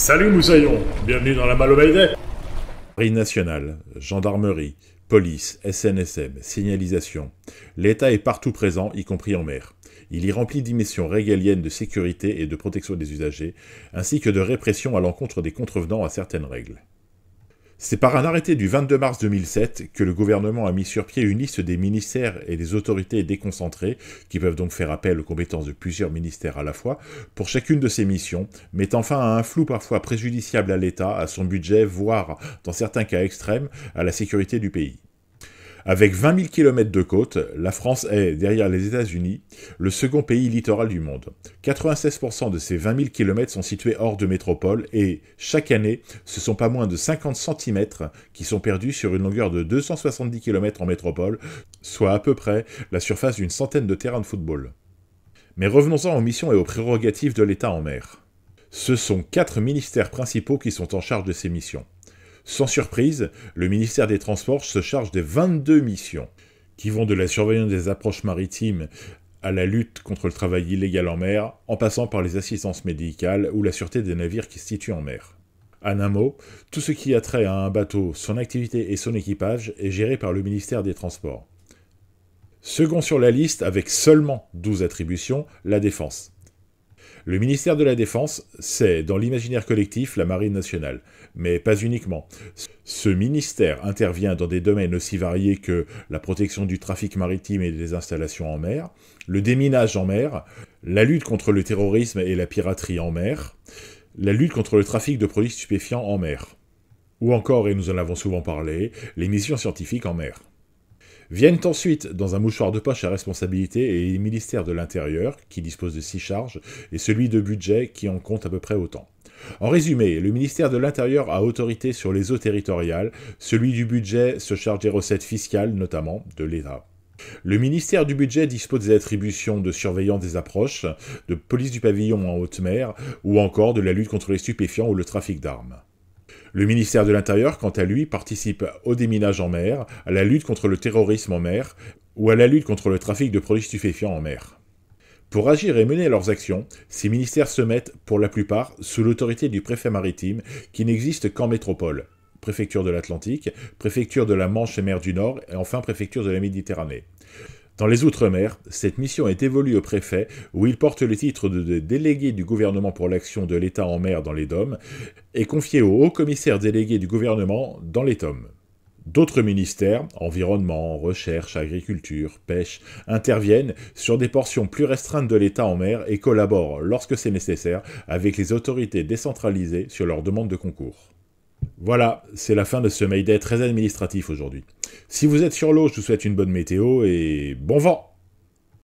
Salut Moussaillon, bienvenue dans la Malobaïdée. Marine nationale, gendarmerie, police, SNSM, signalisation. L'État est partout présent, y compris en mer. Il y remplit des missions régaliennes de sécurité et de protection des usagers, ainsi que de répression à l'encontre des contrevenants à certaines règles. C'est par un arrêté du 22 mars 2007 que le gouvernement a mis sur pied une liste des ministères et des autorités déconcentrées, qui peuvent donc faire appel aux compétences de plusieurs ministères à la fois, pour chacune de ces missions, mettant fin à un flou parfois préjudiciable à l'État, à son budget, voire, dans certains cas extrêmes, à la sécurité du pays. Avec 20 000 km de côte, la France est, derrière les États-Unis, le second pays littoral du monde. 96% de ces 20 000 km sont situés hors de métropole et, chaque année, ce sont pas moins de 50 cm qui sont perdus sur une longueur de 270 km en métropole, soit à peu près la surface d'une centaine de terrains de football. Mais revenons-en aux missions et aux prérogatives de l'État en mer. Ce sont 4 ministères principaux qui sont en charge de ces missions. Sans surprise, le ministère des Transports se charge des 22 missions, qui vont de la surveillance des approches maritimes à la lutte contre le travail illégal en mer, en passant par les assistances médicales ou la sûreté des navires qui se situent en mer. En un mot, tout ce qui a trait à un bateau, son activité et son équipage est géré par le ministère des Transports. Second sur la liste, avec seulement 12 attributions, la Défense. Le ministère de la Défense, c'est, dans l'imaginaire collectif, la Marine nationale. Mais pas uniquement. Ce ministère intervient dans des domaines aussi variés que la protection du trafic maritime et des installations en mer, le déminage en mer, la lutte contre le terrorisme et la piraterie en mer, la lutte contre le trafic de produits stupéfiants en mer, ou encore, et nous en avons souvent parlé, les missions scientifiques en mer. Viennent ensuite, dans un mouchoir de poche à responsabilité, et les ministères de l'Intérieur, qui dispose de 6 charges, et celui de budget, qui en compte à peu près autant. En résumé, le ministère de l'Intérieur a autorité sur les eaux territoriales, celui du budget se charge des recettes fiscales, notamment, de l'État. Le ministère du budget dispose des attributions de surveillance des approches, de police du pavillon en haute mer, ou encore de la lutte contre les stupéfiants ou le trafic d'armes. Le ministère de l'Intérieur, quant à lui, participe au déminage en mer, à la lutte contre le terrorisme en mer, ou à la lutte contre le trafic de produits stupéfiants en mer. Pour agir et mener leurs actions, ces ministères se mettent, pour la plupart, sous l'autorité du préfet maritime, qui n'existe qu'en métropole. Préfecture de l'Atlantique, préfecture de la Manche et mer du Nord, et enfin préfecture de la Méditerranée. Dans les Outre-mer, cette mission est dévolue au préfet, où il porte le titre de délégué du gouvernement pour l'action de l'État en mer dans les DOM, et confié au haut-commissaire délégué du gouvernement dans les TOM. D'autres ministères, environnement, recherche, agriculture, pêche, interviennent sur des portions plus restreintes de l'État en mer et collaborent, lorsque c'est nécessaire, avec les autorités décentralisées sur leurs demandes de concours. Voilà, c'est la fin de ce Mayday très administratif aujourd'hui. Si vous êtes sur l'eau, je vous souhaite une bonne météo et bon vent!